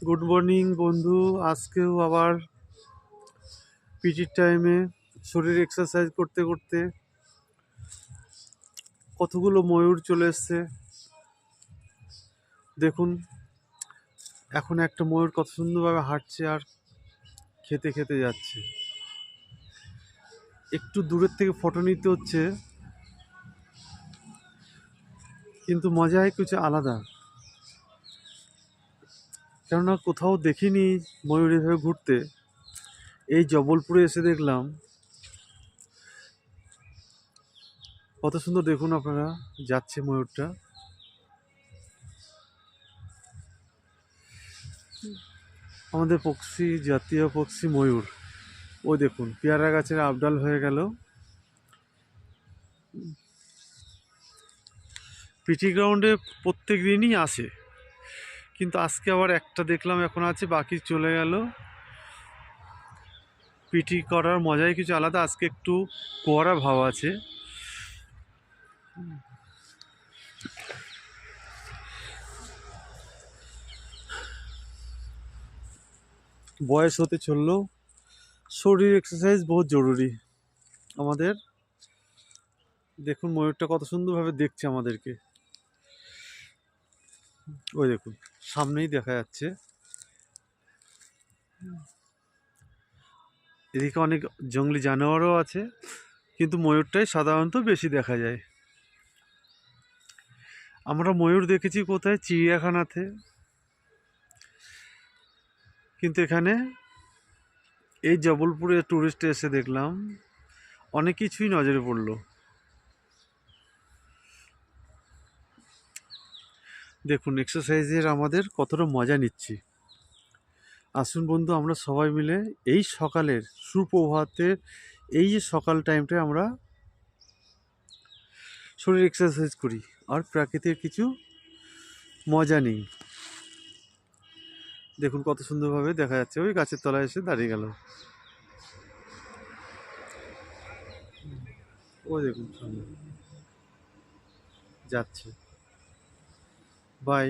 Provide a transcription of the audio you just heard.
Good morning বন্ধু। আজকেও আবার পিটির টাইমে শরীর এক্সারসাইজ করতে করতে কতগুলো ময়ূর চলে এসছে। দেখুন, এখন একটা ময়ূর কত সুন্দরভাবে হাঁটছে আর খেতে খেতে যাচ্ছে। একটু দূরের থেকে ফটো নিতে হচ্ছে, কিন্তু মজাই কিছু আলাদা। কেননা কোথাও দেখিনি ময়ূর এভাবে ঘুরতে। এই জবলপুরে এসে দেখলাম। কত সুন্দর দেখুন আপনারা, যাচ্ছে ময়ূরটা। আমাদের পক্ষী, জাতীয় পক্ষী ময়ূর। ওই দেখুন, পেয়ারা গাছের আবডাল হয়ে গেল। পিটি গ্রাউন্ডে প্রত্যেক দিনই আসে, কিন্তু আজকে আবার একটা দেখলাম এখন আছে, বাকি চলে গেল। পিটি করার মজাই কিছু আলাদা। আজকে একটু কুয়ারা ভাব আছে। বয়স হতে চললেও শরীর এক্সারসাইজ বহুত জরুরি আমাদের। দেখুন ময়ূরটা কত সুন্দরভাবে দেখছে আমাদেরকে। ওই দেখুন, সামনেই দেখা যাচ্ছে। এদিকে অনেক জঙ্গলি জানোয়ারও আছে, কিন্তু ময়ূরটাই সাধারণত বেশি দেখা যায়। আমরা ময়ূর দেখেছি কোথায়? চিড়িয়াখানাতে। কিন্তু এখানে এই জবলপুরে ট্যুরিস্টে এসে দেখলাম অনেক কিছুই নজরে পড়লো। দেখুন এক্সারসাইজের আমাদের কতটা মজা নিচ্ছি। আসুন বন্ধু, আমরা সবাই মিলে এই সকালের সুপ্রভাতের এই যে সকাল টাইমটায় আমরা শরীর এক্সারসাইজ করি আর প্রাকৃতিক কিছু মজা নিই। দেখুন কত সুন্দরভাবে দেখা যাচ্ছে, ওই গাছের তলায় এসে দাঁড়িয়ে গেল। ওই দেখুন সামনে যাচ্ছে। বাই।